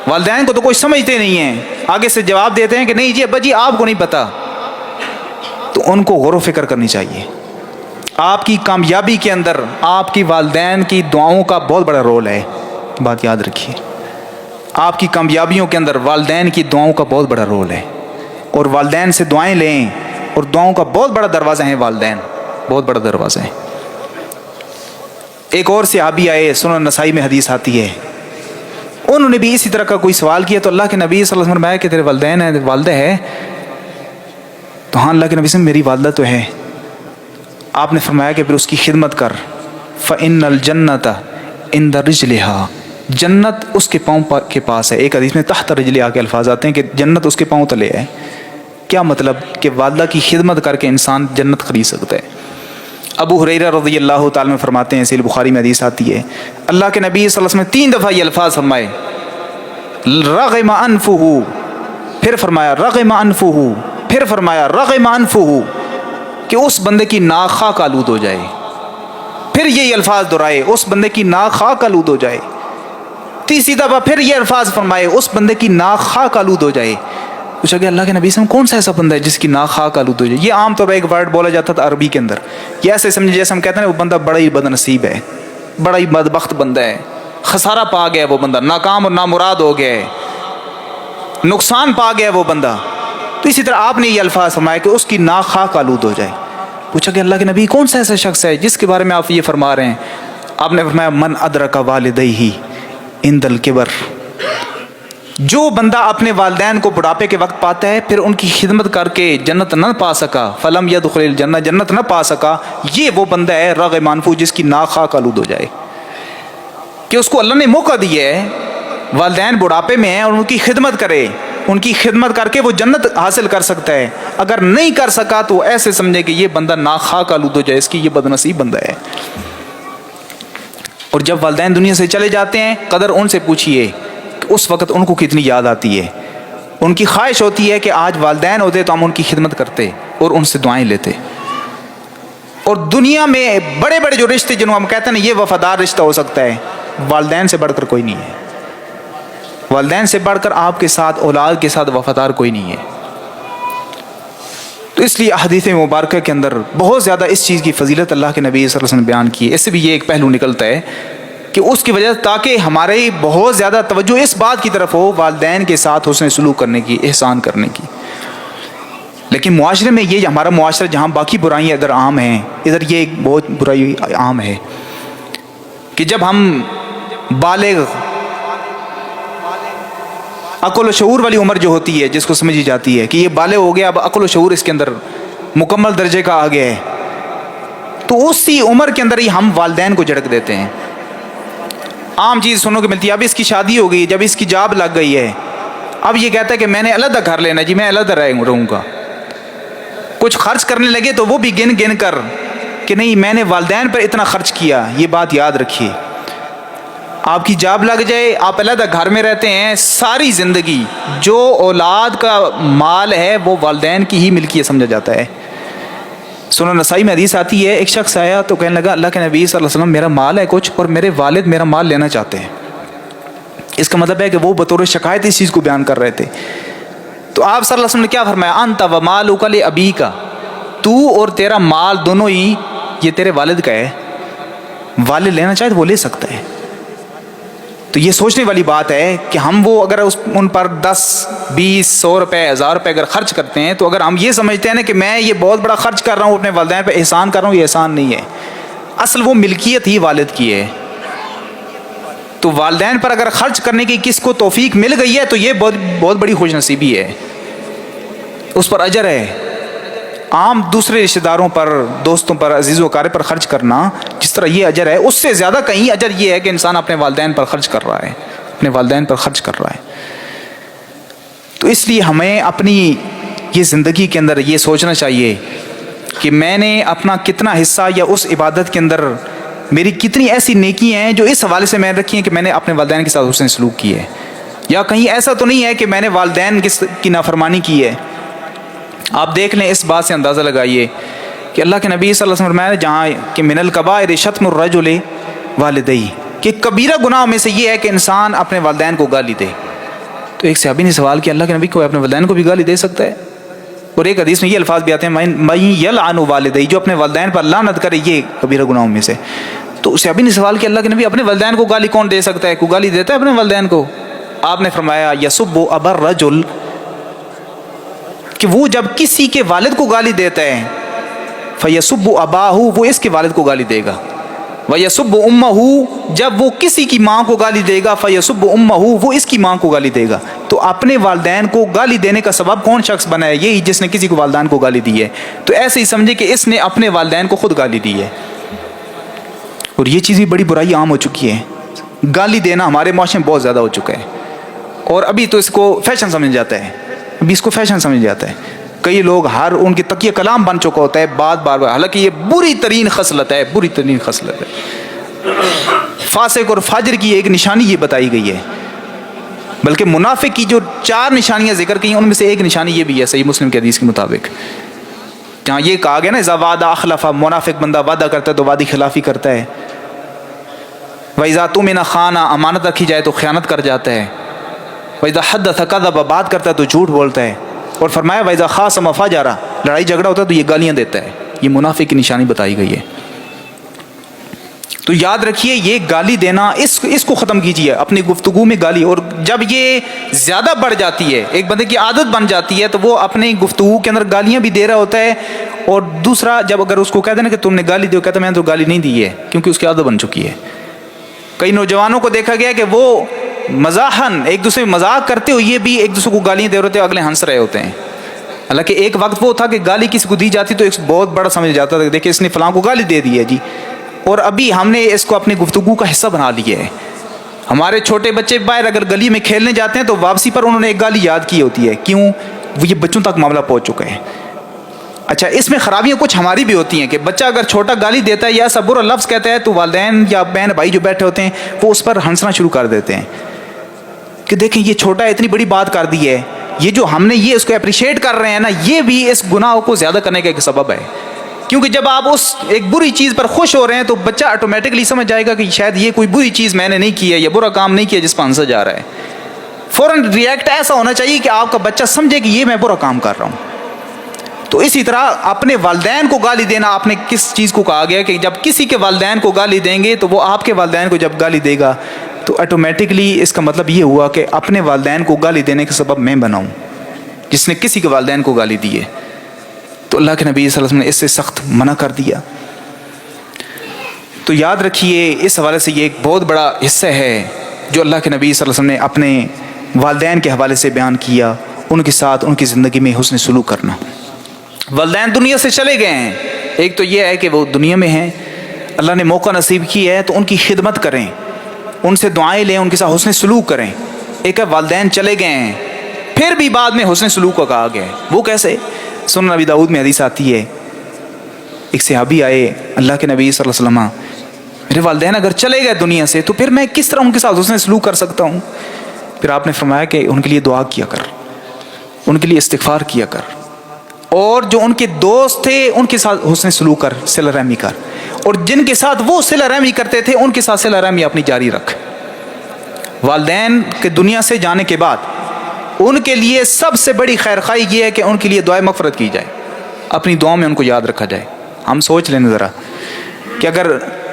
والدین کو تو کوئی سمجھتے نہیں ہیں، آگے سے جواب دیتے ہیں کہ نہیں جی ابا جی آپ کو نہیں پتہ. تو ان کو غور و فکر کرنی چاہیے. آپ کی کامیابی کے اندر آپ کی والدین کی دعاؤں کا بہت بڑا رول ہے. بات یاد رکھیے, آپ کی کامیابیوں کے اندر والدین کی دعاؤں کا بہت بڑا رول ہے. اور والدین سے دعائیں لیں, اور دعاؤں کا بہت بڑا دروازہ ہے والدین, بہت بڑا دروازہ ہے. ایک اور صحابی آئے, سنن نسائی میں حدیث آتی ہے, انہوں نے بھی اسی طرح کا کوئی سوال کیا تو اللہ کے نبی صلی اللہ علیہ وسلم نے فرمایا کہ تیرے والدین ہیں, والدہ ہے؟ تو ہاں اللہ کے نبی سے میری والدہ تو ہے. آپ نے فرمایا کہ پھر اس کی خدمت کر. فَإِنَّ الْجَنَّةَ عِنْدَ رِجْلِهَا, جنت اس کے پاؤں کے پاس ہے. ایک حدیث میں تحت رجلها کے الفاظ آتے ہیں کہ جنت اس کے پاؤں تلے ہے. کیا مطلب کہ والدہ کی خدمت کر کے انسان جنت خرید سکتا ہے. ابو ہریرہ رضی اللہ تعالیٰ میں فرماتے ہیں, صحیح بخاری میں حدیث آتی ہے, اللہ کے نبی صلی اللہ علیہ وسلم نے 3 دفعہ یہ الفاظ فرمائے, رغم انفہ, پھر فرمایا رغم انفہ, پھر فرمایا رغم انفہ, کہ اس بندے کی ناک خاک آلود ہو جائے. پھر یہ الفاظ دہرائے, اس بندے کی ناک خاک آلود ہو جائے. تیسری دفعہ پھر یہ الفاظ فرمائے, اس بندے کی ناک خاک آلود ہو جائے. پوچھا کہ اللہ کے نبی سے کون سا ایسا بندہ ہے جس کی ناک خاک آلود ہو جائے؟ یہ عام طور پر ایک ورڈ بولا جاتا تھا عربی کے اندر, یہ ایسے سمجھے جیسے ہم کہتے ہیں وہ بندہ بڑا ہی بد نصیب ہے, بڑا ہی بدبخت بندہ ہے, خسارہ پا گیا وہ بندہ, ناکام اور نامراد ہو گیا ہے, نقصان پا گیا وہ بندہ. تو اسی طرح آپ نے یہ الفاظ فرمایا کہ اس کی ناک خاک آلود ہو جائے. پوچھا کہ اللہ کے نبی کون سا ایسا شخص ہے جس کے بارے میں آپ یہ فرما رہے ہیں؟ آپ نے فرمایا من ادرک والدیہ عند الکبر, جو بندہ اپنے والدین کو بڑھاپے کے وقت پاتا ہے پھر ان کی خدمت کر کے جنت نہ پا سکا, فلم یدخل الجنہ, جنت نہ پا سکا, یہ وہ بندہ ہے رغم انفہ جس کی ناک خاک آلود ہو جائے. کہ اس کو اللہ نے موقع دیا ہے, والدین بڑھاپے میں ہیں اور ان کی خدمت کرے, ان کی خدمت کر کے وہ جنت حاصل کر سکتا ہے. اگر نہیں کر سکا تو ایسے سمجھے کہ یہ بندہ ناک خاک آلود ہو جائے, اس کی یہ بد نصیب بندہ ہے. اور جب والدین دنیا سے چلے جاتے ہیں قدر ان سے پوچھئے کہ اس وقت ان کو کتنی یاد آتی ہے. ان کی خواہش ہوتی ہے کہ آج والدین ہوتے تو ہم ان کی خدمت کرتے اور ان سے دعائیں لیتے. اور دنیا میں بڑے بڑے جو رشتے جنہوں ہم کہتے ہیں یہ وفادار رشتہ ہو سکتا ہے, والدین سے بڑھ کر کوئی نہیں ہے. والدین سے بڑھ کر آپ کے ساتھ اولاد کے ساتھ وفادار کوئی نہیں ہے. تو اس لیے احادیث مبارکہ کے اندر بہت زیادہ اس چیز کی فضیلت اللہ کے نبی صلی اللہ علیہ وسلم نے بیان کی ہے. اس سے بھی یہ ایک پہلو نکلتا ہے کہ اس کی وجہ تاکہ ہمارے بہت زیادہ توجہ اس بات کی طرف ہو والدین کے ساتھ حسن سلوک کرنے کی, احسان کرنے کی. لیکن معاشرے میں یہ ہمارا معاشرہ جہاں باقی برائیاں ادھر عام ہیں, ادھر یہ ایک بہت برائی عام ہے کہ جب ہم بالغ عقل و شعور والی عمر جو ہوتی ہے جس کو سمجھی جاتی ہے کہ یہ بالغ ہو گیا, اب عقل و شعور اس کے اندر مکمل درجے کا آ گیا ہے, تو اسی عمر کے اندر ہی ہم والدین کو جھڑک دیتے ہیں. عام چیز سننے کو ملتی ہے, اب اس کی شادی ہو گئی, جب اس کی جاب لگ گئی ہے, اب یہ کہتا ہے کہ میں نے علیحدہ گھر لینا, جی میں علیحدہ رہوں گا. کچھ خرچ کرنے لگے تو وہ بھی گن گن کر کہ نہیں میں نے والدین پر اتنا خرچ کیا. یہ بات یاد رکھیے, آپ کی جاب لگ جائے, آپ علیحدہ گھر میں رہتے ہیں, ساری زندگی جو اولاد کا مال ہے وہ والدین کی ہی ملکیت سمجھا جاتا ہے. سنن نسائی میں حدیث آتی ہے, ایک شخص آیا تو کہنے لگا اللہ کے نبی صلی اللہ علیہ وسلم میرا مال ہے کچھ اور میرے والد میرا مال لینا چاہتے ہیں. اس کا مطلب ہے کہ وہ بطور شکایت اس چیز کو بیان کر رہے تھے. تو آپ صلی اللہ علیہ وسلم نے کیا فرمایا, انت و مالک لابیک, تو اور تیرا مال دونوں ہی یہ تیرے والد کا ہے, والد لینا چاہے تو وہ لے سکتا ہے. تو یہ سوچنے والی بات ہے کہ ہم وہ اگر ان پر 10 20 100 روپے 1000 روپے اگر خرچ کرتے ہیں تو اگر ہم یہ سمجھتے ہیں نا کہ میں یہ بہت بڑا خرچ کر رہا ہوں اپنے والدین پہ احسان کر رہا ہوں, یہ احسان نہیں ہے. اصل وہ ملکیت ہی والد کی ہے. تو والدین پر اگر خرچ کرنے کی کس کو توفیق مل گئی ہے تو یہ بہت بڑی خوش نصیبی ہے, اس پر اجر ہے. عام دوسرے رشتہ داروں پر, دوستوں پر, عزیز و اقارب پر خرچ کرنا جس طرح یہ اجر ہے, اس سے زیادہ کہیں اجر یہ ہے کہ انسان اپنے والدین پر خرچ کر رہا ہے, اپنے والدین پر خرچ کر رہا ہے. تو اس لیے ہمیں اپنی یہ زندگی کے اندر یہ سوچنا چاہیے کہ میں نے اپنا کتنا حصہ یا اس عبادت کے اندر میری کتنی ایسی نیکی ہیں جو اس حوالے سے میں نے رکھی ہیں کہ میں نے اپنے والدین کے ساتھ حسن سلوک کی ہے, یا کہیں ایسا تو نہیں ہے کہ میں نے والدین کی نافرمانی کی ہے. آپ دیکھ لیں, اس بات سے اندازہ لگائیے کہ اللہ کے نبی صلی اللہ علیہ وسلم فرمایا جہاں کہ من الکبائر شتم الرجل والدیہ, کہ کبیرہ گناہ میں سے یہ ہے کہ انسان اپنے والدین کو گالی دے. تو ایک صحابی نے سوال کیا اللہ کے نبی کو اپنے والدین کو بھی گالی دے سکتا ہے؟ اور ایک حدیث میں یہ الفاظ بھی آتے ہیں من یلعن والدیہ، جو اپنے والدین پر لعنت کرے یہ کبیرہ گناہوں میں سے. تو صحابی نے سوال کیا اللہ کے نبی اپنے والدین کو گالی کون دے سکتا ہے؟ کوئی گالی دیتا ہے اپنے والدین کو؟ آپ نے فرمایا یسب ابا الرجل، کہ وہ جب کسی کے والد کو گالی دیتا ہے فیسب اباہ، وہ اس کے والد کو گالی دے گا. ویسب امہ، جب وہ کسی کی ماں کو گالی دے گا فیسب امہ، وہ اس کی ماں کو گالی دے گا. تو اپنے والدین کو گالی دینے کا سبب کون شخص بنا ہے؟ یہی جس نے کسی کو والدین کو گالی دی ہے. تو ایسے ہی سمجھے کہ اس نے اپنے والدین کو خود گالی دی ہے. اور یہ چیز بھی بڑی برائی عام ہو چکی ہے. گالی دینا ہمارے معاشرے میں بہت زیادہ ہو چکا ہے، اور ابھی تو اس کو فیشن سمجھ جاتا ہے. ابھی اس کو فیشن سمجھ جاتا ہے. کئی لوگ ان کے تکیہ کلام بن چکا ہوتا ہے بار بار، حالانکہ یہ بری ترین خصلت ہے، بری ترین خصلت ہے. فاسق اور فاجر کی ایک نشانی یہ بتائی گئی ہے، بلکہ منافق کی جو 4 نشانیاں ذکر کی ہیں ان میں سے ایک نشانی یہ بھی ہے صحیح مسلم کے حدیث کے مطابق، جہاں یہ کہا گیا نا اذا وعد اخلف، منافق بندہ وعدہ کرتا ہے تو وعدے خلافی کرتا ہے. وَإِذَا تُؤْمِنَ خَانَ، امانت رکھی جائے تو خیانت کر جاتا ہے. وَإِذَا حَدَّثَ كَذَبَ، بات کرتا ہے تو جھوٹ بولتا ہے. اور فرمایا وَإِذَا خَاصَمَ فَجَرَ، لڑائی جھگڑا ہوتا ہے تو یہ گالیاں دیتا ہے. یہ منافق کی نشانی بتائی گئی ہے. تو یاد رکھیے یہ گالی دینا، اس کو ختم کیجیے اپنی گفتگو میں گالی. اور جب یہ زیادہ بڑھ جاتی ہے، ایک بندے کی عادت بن جاتی ہے، تو وہ اپنی گفتگو کے اندر گالیاں بھی دے رہا ہوتا ہے. اور دوسرا جب اگر اس کو کہتے ہیں نا کہ تم نے گالی دی، کہتا ہے میں نے تو گالی نہیں دی ہے، کیونکہ اس کی عادت بن چکی ہے. کئی نوجوانوں کو دیکھا گیا کہ وہ مزاحن ایک دوسرے میں مذاق کرتے ہوئے بھی ایک دوسرے کو گالیاں دے رہے ہوتے ہیں، اگلے ہنس رہے ہوتے ہیں. حالانکہ ایک وقت وہ تھا کہ گالی کسی کو دی جاتی تو ایک بہت بڑا سمجھ جاتا تھا کہ دیکھیں اس نے فلاں کو گالی دے دی ہے جی. اور ابھی ہم نے اس کو اپنی گفتگو کا حصہ بنا لیا ہے. ہمارے چھوٹے بچے باہر اگر گلی میں کھیلنے جاتے ہیں تو واپسی پر انہوں نے ایک گالی یاد کی ہوتی ہے. کیوں؟ وہ یہ بچوں تک معاملہ پہنچ چکا ہے. اچھا اس میں خرابیاں کچھ ہماری بھی ہوتی ہیں کہ بچہ اگر چھوٹا گالی دیتا ہے یا ایسا برا لفظ کہتا ہے تو والدین یا بہن بھائی جو بیٹھے ہوتے ہیں وہ اس پر ہنسنا شروع کر دیتے ہیں کہ دیکھیں یہ چھوٹا ہے، اتنی بڑی بات کر دی ہے. یہ جو ہم نے یہ اس کو اپریشیٹ کر رہے ہیں نا، یہ بھی اس گناہ کو زیادہ کرنے کا ایک سبب ہے. کیونکہ جب آپ اس ایک بری چیز پر خوش ہو رہے ہیں تو بچہ آٹومیٹکلی سمجھ جائے گا کہ شاید یہ کوئی بری چیز میں نے نہیں کی ہے یا برا کام نہیں کیا جس پر ہنسا جا رہا ہے. فوراً ریئیکٹ ایسا ہونا چاہیے کہ آپ کا بچہ سمجھے کہ یہ میں برا کام کر رہا ہوں. تو اسی طرح اپنے والدین کو گالی دینا، آپ نے کس چیز کو کہا گیا کہ جب کسی کے والدین کو گالی دیں گے تو وہ آپ کے والدین کو جب گالی دے گا تو آٹومیٹکلی اس کا مطلب یہ ہوا کہ اپنے والدین کو گالی دینے کا سبب میں بناؤں جس نے کسی کے والدین کو گالی دی ہے. تو اللہ کے نبی صلی اللہ علیہ وسلم نے اس سے سخت منع کر دیا. تو یاد رکھیے اس حوالے سے یہ ایک بہت بڑا حصہ ہے جو اللہ کے نبی صلی اللہ علیہ وسلم نے اپنے والدین کے حوالے سے بیان کیا، ان کے ساتھ ان کی زندگی میں حسن سلوک کرنا. والدین دنیا سے چلے گئے ہیں، ایک تو یہ ہے کہ وہ دنیا میں ہیں، اللہ نے موقع نصیب کی ہے تو ان کی خدمت کریں، ان سے دعائیں لیں، ان کے ساتھ حسن سلوک کریں. ایک ہے والدین چلے گئے ہیں پھر بھی بعد میں حسن سلوک کا کہا گیا ہے. وہ کیسے؟ سنن نبی داؤد میں حدیث آتی ہے، ایک صحابی آئے اللہ کے نبی صلی اللہ علیہ وسلم، میرے والدین اگر چلے گئے دنیا سے تو پھر میں کس طرح ان کے ساتھ حسن سلوک کر سکتا ہوں؟ پھر آپ نے فرمایا کہ ان کے لیے دعا کیا کر، ان کے لیے استغفار کیا کر، اور جو ان کے دوست تھے ان کے ساتھ حسن سلوک کر، صلہ رحمی کر، اور جن کے ساتھ وہ صلہ رحمی کرتے تھے ان کے ساتھ صلہ رحمی اپنی جاری رکھ. والدین کے دنیا سے جانے کے بعد ان کے لیے سب سے بڑی خیر خواہی یہ ہے کہ ان کے لیے دعائیں مغفرت کی جائے، اپنی دعاؤں میں ان کو یاد رکھا جائے. ہم سوچ لیں ذرا کہ اگر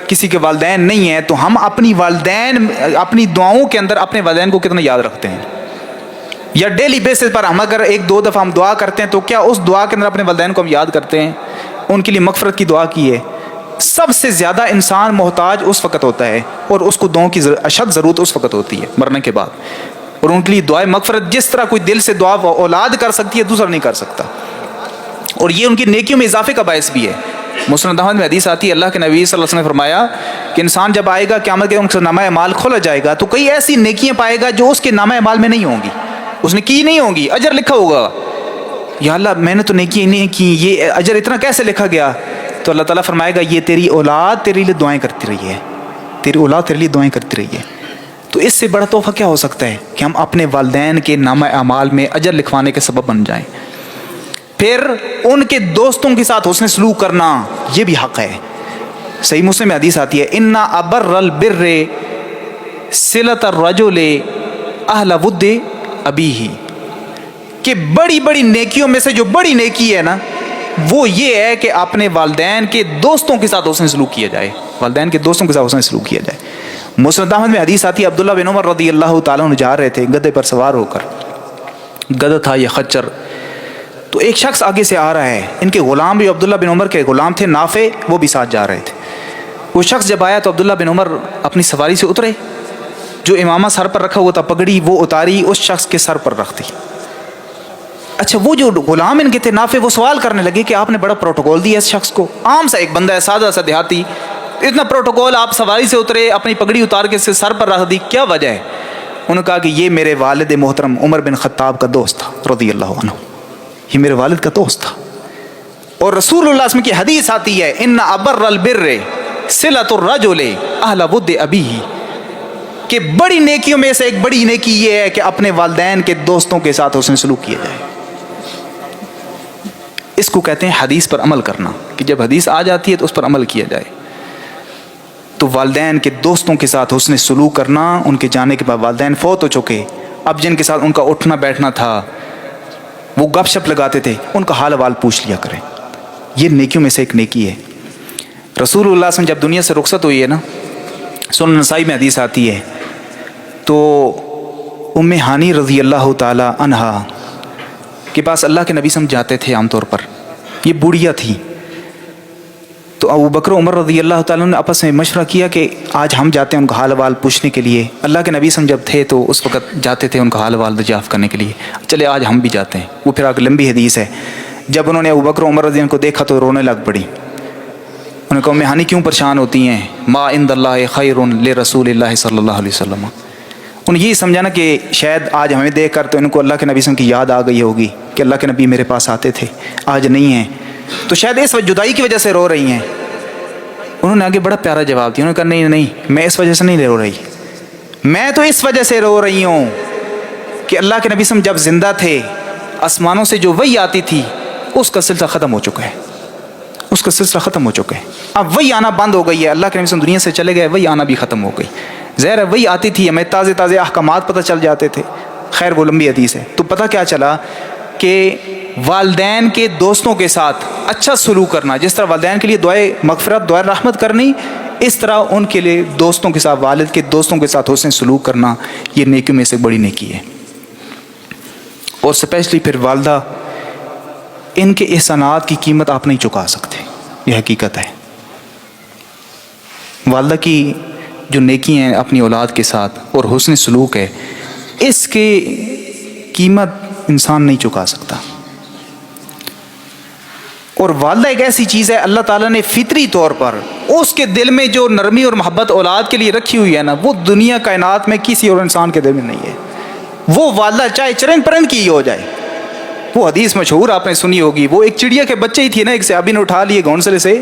کسی کے والدین نہیں ہیں تو ہم اپنی دعاؤں کے اندر اپنے والدین کو کتنا یاد رکھتے ہیں، یا ڈیلی بیسس پر ہم اگر 1-2 دفعہ ہم دعا کرتے ہیں تو کیا اس دعا کے اندر اپنے والدین کو ہم یاد کرتے ہیں، ان کے لیے مغفرت کی دعا کی ہے؟ سب سے زیادہ انسان محتاج اس وقت ہوتا ہے اور اس کو دعاؤں کی اشد ضرورت اس وقت ہوتی ہے مرنے کے بعد. اور ان کے لیے دعائیں مغفرت جس طرح کوئی دل سے دعا اولاد کر سکتی ہے دوسرا نہیں کر سکتا، اور یہ ان کی نیکیوں میں اضافے کا باعث بھی ہے. مسند احمد میں حدیث آتی ہے، اللہ کے نبی صلی اللہ علیہ وسلم نے فرمایا کہ انسان جب آئے گا قیامت کے ان کا نامہ اعمال کھولا جائے گا تو کئی ایسی نیکیاں پائے گا جو اس کے نامہ اعمال میں نہیں ہوں گی، اس نے کی نہیں ہوں گی، اجر لکھا ہوگا. یا اللہ میں نے تو نیکی نہیں کی، یہ اجر اتنا کیسے لکھا گیا؟ تو اللہ تعالیٰ فرمائے گا یہ تیری اولاد تیرے لیے دعائیں کرتی رہی ہے، تیری اولاد تیرے لیے دعائیں کرتی رہی ہے. تو اس سے بڑا تحفہ کیا ہو سکتا ہے کہ ہم اپنے والدین کے نامہ اعمال میں اجر لکھوانے کے سبب بن جائیں. پھر ان کے دوستوں کے ساتھ حسن سلوک کرنا یہ بھی حق ہے. صحیح مسلم میں حدیث آتی ہے، اِنَّ أَبَرَّ الْبِرِّ صِلَةَ الرَّجُلِ أَهْلَ وُدِّ أَبِيهِ، کہ بڑی بڑی نیکیوں میں سے جو بڑی نیکی ہے نا وہ یہ ہے کہ اپنے والدین کے دوستوں کے ساتھ حسن سلوک کیا جائے، والدین کے دوستوں کے ساتھ حسن سلوک کیا جائے۔ مسند احمد میں حدیث آتی ہے، عبداللہ بن عمر رضی اللہ تعالیٰ عنہ جا رہے تھے گدھے پر سوار ہو کر، گدھا تھا یا خچر، تو ایک شخص آگے سے آ رہا ہے، ان کے غلام بھی عبداللہ بن عمر کے غلام تھے نافع، وہ بھی ساتھ جا رہے تھے۔ وہ شخص جب آیا تو عبداللہ بن عمر اپنی سواری سے اترے، جو امامہ سر پر رکھا ہوا تھا پگڑی وہ اتاری، اس شخص کے سر پر رکھ دی۔ اچھا وہ جو غلام ان کے تھے نافع، وہ سوال کرنے لگے کہ آپ نے بڑا پروٹوکول دیا اس شخص کو، عام سا ایک بندہ ہے سادہ سا دیہاتی، اتنا پروٹوکول، آپ سواری سے اترے اپنی پگڑی اتار کے سر پر رکھ دی، کیا وجہ ہے؟ انہوں نے کہا کہ یہ میرے والد محترم عمر بن خطاب کا دوست تھا رضی اللہ عنہ، یہ میرے والد کا دوست تھا۔ اور رسول اللہ صلی اللہ علیہ وسلم کی حدیث آتی ہے، ان ابر البر صلۃ الرجل اہل ود ابیہ، کہ بڑی نیکیوں میں سے ایک بڑی نیکی یہ ہے کہ اپنے والدین کے دوستوں کے ساتھ حسن سلوک کیا جائے۔ اس کو کہتے ہیں حدیث پر عمل کرنا، کہ جب حدیث آ جاتی ہے تو اس پر عمل کیا جائے۔ تو والدین کے دوستوں کے ساتھ حسن سلوک کرنا، ان کے جانے کے بعد والدین فوت ہو چکے، اب جن کے ساتھ ان کا اٹھنا بیٹھنا تھا، وہ گپ شپ لگاتے تھے، ان کا حال حوال پوچھ لیا کریں، یہ نیکیوں میں سے ایک نیکی ہے۔ رسول اللہ صلی اللہ علیہ وسلم جب دنیا سے رخصت ہوئی ہے نا، سنن نسائی میں حدیث آتی ہے، تو ام ہانی رضی اللہ تعالی عنہا کے پاس اللہ کے نبی سمجھ جاتے تھے عام طور پر، یہ بوڑھیا تھی، تو ابو بکر عمر رضی اللہ تعالیٰ نے آپس میں مشورہ کیا کہ آج ہم جاتے ہیں ان کا حال حوال پوچھنے کے لیے۔ اللہ کے نبی جب تھے تو اس وقت جاتے تھے ان کا حال حوال دریافت کرنے کے لیے، چلے آج ہم بھی جاتے ہیں۔ وہ پھر آگے لمبی حدیث ہے، جب انہوں نے ابو بکر عمر رضی اللہ کو دیکھا تو رونے لگ پڑی، انہوں نے کہا ام ہانی کیوں پریشان ہوتی ہیں؟ ما عند اللہ خیر لرسول اللہ صلی اللہ علیہ وسلم۔ انہیں یہی سمجھانا کہ شاید آج ہمیں دیکھ کر تو ان کو اللہ کے نبی کی یاد آ گئی ہوگی کہ اللہ کے نبی میرے پاس آتے تھے، آج نہیں ہیں، تو شاید اس جدائی کی وجہ سے رو رہی ہیں۔ انہوں نے آگے بڑا پیارا جواب دیا، انہوں نے کہا نہیں نہیں، میں اس وجہ سے نہیں رو رہی، میں تو اس وجہ سے رو رہی ہوں کہ اللہ کے نبی جب زندہ تھے آسمانوں سے جو وحی آتی تھی اس کا سلسلہ ختم ہو چکا ہے، اس کا سلسلہ ختم ہو چکا ہے، اب وحی آنا بند ہو گئی ہے، اللہ کے نبی دنیا سے چلے گئے، وحی آنا بھی ختم ہو گئی۔ ظاہر ہے وہی آتی تھی، ہمیں تازے تازے احکامات پتہ چل جاتے تھے، خیر وہ لمبی حدیث ہے۔ تو پتہ کیا چلا کہ والدین کے دوستوں کے ساتھ اچھا سلوک کرنا، جس طرح والدین کے لیے دعائے مغفرت دعائے رحمت کرنی، اس طرح ان کے لیے دوستوں کے ساتھ، والد کے دوستوں کے ساتھ حسن سلوک کرنا، یہ نیکیوں میں سے بڑی نیکی ہے۔ اور اسپیشلی پھر والدہ، ان کے احسانات کی قیمت آپ نہیں چکا سکتے، یہ حقیقت ہے۔ والدہ کی جو نیکی ہیں اپنی اولاد کے ساتھ اور حسن سلوک ہے، اس کی قیمت انسان نہیں چکا سکتا۔ اور والدہ ایک ایسی چیز ہے اللہ تعالیٰ نے فطری طور پر اس کے دل میں جو نرمی اور محبت اولاد کے لیے رکھی ہوئی ہے نا، وہ دنیا کائنات میں کسی اور انسان کے دل میں نہیں ہے۔ وہ والدہ چاہے چرند پرند کی ہی ہو جائے، وہ حدیث مشہور آپ نے سنی ہوگی، وہ ایک چڑیا کے بچے ہی تھی نا، ایک صحابی نے اٹھا لیے گھونسلے سے،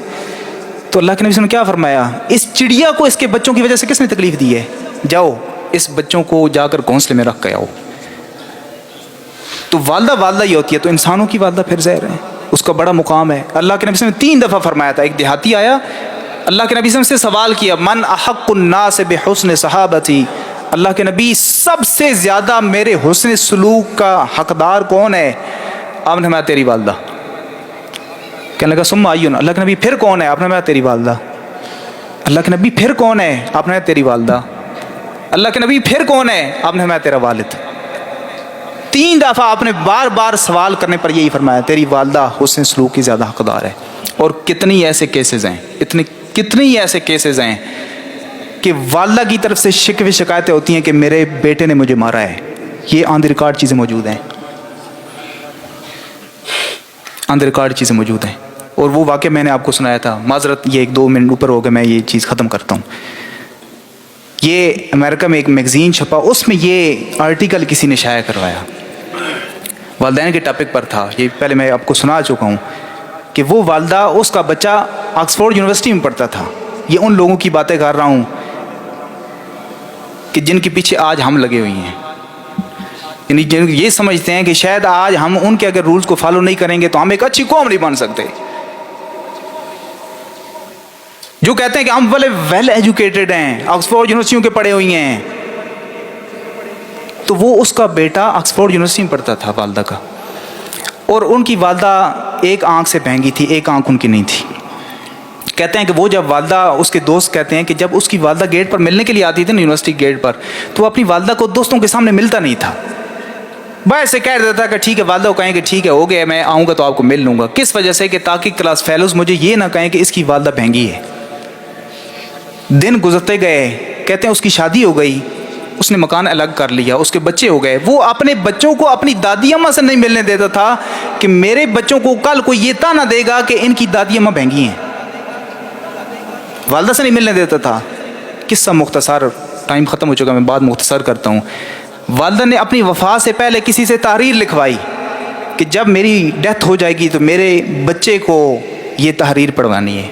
تو اللہ کے نبی نے کیا فرمایا، اس چڑیا کو اس کے بچوں کی وجہ سے کس نے تکلیف دی ہے، جاؤ اس بچوں کو جا کر گھونسلے میں رکھ کے آؤ۔ تو والدہ والدہ ہی ہوتی ہے، تو انسانوں کی والدہ پھر ظاہر ہے اس کا بڑا مقام ہے۔ اللہ کے نبی نے 3 دفعہ فرمایا تھا، ایک دیہاتی آیا، اللہ کے نبی سے سوال کیا، من احق الناس بحسن صحابتی، اللہ کے نبی سب سے زیادہ میرے حسن سلوک کا حقدار کون ہے؟ آپ نے فرمایا تیری والدہ۔ کہنے لگا ثم ایون، اللہ کے نبی پھر کون ہے؟ آپ نے فرمایا تیری والدہ۔ اللہ کے نبی پھر کون ہے؟ آپ نے فرمایا تیری والدہ۔ اللہ کے نبی پھر کون ہے؟ آپ نے فرمایا تیرا والد۔ 3 دفعہ آپ نے بار بار سوال کرنے پر یہی فرمایا، تیری والدہ حسن سلوک کی زیادہ حقدار ہے۔ اور کتنی ایسے کیسز ہیں، کتنی ایسے کیسز ہیں کہ والدہ کی طرف سے شکوے شکایتیں ہوتی ہیں کہ میرے بیٹے نے مجھے مارا ہے، یہ آن دی ریکارڈ چیزیں موجود ہیں، آن دی ریکارڈ چیزیں موجود ہیں۔ اور وہ واقعہ میں نے آپ کو سنایا تھا، معذرت یہ 1-2 منٹ اوپر ہو گئے، میں یہ چیز ختم کرتا ہوں۔ یہ امریکہ میں ایک میگزین چھپا، اس میں یہ آرٹیکل کسی نے شائع کروایا، والدین کے ٹاپک پر تھا، یہ پہلے میں آپ کو سنا چکا ہوں کہ وہ والدہ، اس کا بچہ آکسفورڈ یونیورسٹی میں پڑھتا تھا۔ یہ ان لوگوں کی باتیں کر رہا ہوں کہ جن کے پیچھے آج ہم لگے ہوئی ہیں، یعنی جن یہ سمجھتے ہیں کہ شاید آج ہم ان کے اگر رولز کو فالو نہیں کریں گے تو ہم ایک اچھی قوم نہیں بن سکتے، جو کہتے ہیں کہ ہم ویل ایجوکیٹڈ ہیں، آکسفورڈ یونیورسٹیوں کے پڑھے ہوئی ہیں۔ تو وہ اس کا بیٹا آکسفورڈ یونیورسٹی میں پڑھتا تھا، والدہ کا، اور ان کی والدہ ایک آنکھ سے بہنگی تھی، ایک آنکھ ان کی نہیں تھی۔ کہتے ہیں کہ وہ جب والدہ، اس کے دوست کہتے ہیں کہ جب اس کی والدہ گیٹ پر ملنے کے لیے آتی تھی نا، یونیورسٹی گیٹ پر، تو وہ اپنی والدہ کو دوستوں کے سامنے ملتا نہیں تھا، بس سے کہہ دیتا تھا کہ ٹھیک ہے، والدہ کو کہیں کہ ٹھیک ہے ہو گیا، میں آؤں گا تو آپ کو مل لوں گا۔ کس وجہ سے؟ کہ تاکہ کلاس فیلوز مجھے یہ نہ کہیں کہ اس کی والدہ بہنگی ہے۔ دن گزرتے گئے، کہتے ہیں اس کی شادی ہو گئی، اس نے مکان الگ کر لیا، اس کے بچے ہو گئے، وہ اپنے بچوں کو اپنی دادی اماں سے نہیں ملنے دیتا تھا کہ میرے بچوں کو کل کوئی یہ طعنہ دے گا کہ ان کی دادی اماں بہنگی ہیں، والدہ سے نہیں ملنے دیتا تھا۔ قصہ مختصر، ٹائم ختم ہو چکا، میں بعد مختصر کرتا ہوں۔ والدہ نے اپنی وفات سے پہلے کسی سے تحریر لکھوائی کہ جب میری ڈیتھ ہو جائے گی تو میرے بچے کو یہ تحریر پڑھوانی ہے۔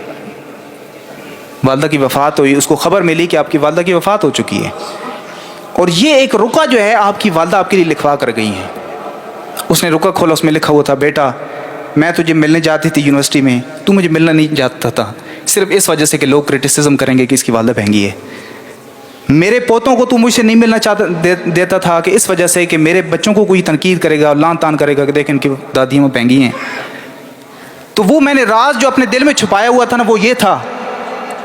والدہ کی وفات ہوئی، اس کو خبر ملی کہ آپ کی والدہ کی وفات ہو چکی ہے، اور یہ ایک رکا جو ہے آپ کی والدہ آپ کے لیے لکھوا کر گئی ہیں۔ اس نے رکا کھولا، اس میں لکھا ہوا تھا، بیٹا میں تجھے ملنے جاتی تھی یونیورسٹی میں، تو مجھے ملنا نہیں جاتا تھا، صرف اس وجہ سے کہ لوگ کرٹیسزم کریں گے کہ اس کی والدہ بہنگی ہے۔ میرے پوتوں کو تو مجھ سے نہیں ملنا دیتا تھا کہ اس وجہ سے کہ میرے بچوں کو کوئی تنقید کرے گا، لان تان کرے گا کہ دیکھ ان کی دادیاں بہنگی ہیں۔ تو وہ میں نے راز جو اپنے دل میں چھپایا ہوا تھا نا، وہ یہ تھا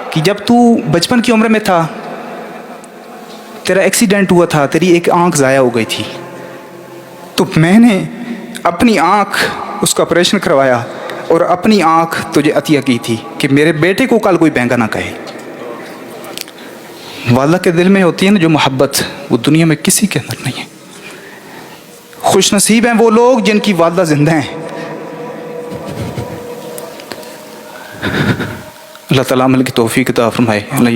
کہ جب تو بچپن کی عمر میں تھا، تیرا ایکسیڈنٹ ہوا تھا، تیری ایک آنکھ ضائع ہو گئی تھی، تو میں نے اپنی آنکھ اس کا آپریشن کروایا اور اپنی آنکھ تجھے عطیہ کی تھی کہ میرے بیٹے کو کل کوئی بہنگا نہ کہے۔ والدہ کے دل میں ہوتی ہے نا جو محبت، وہ دنیا میں کسی کے اندر نہیں ہے۔ خوش نصیب ہیں وہ لوگ جن کی والدہ زندہ ہیں۔ اللہ تعالیٰ عمل کی توفیق عطا فرمائے۔ اللہ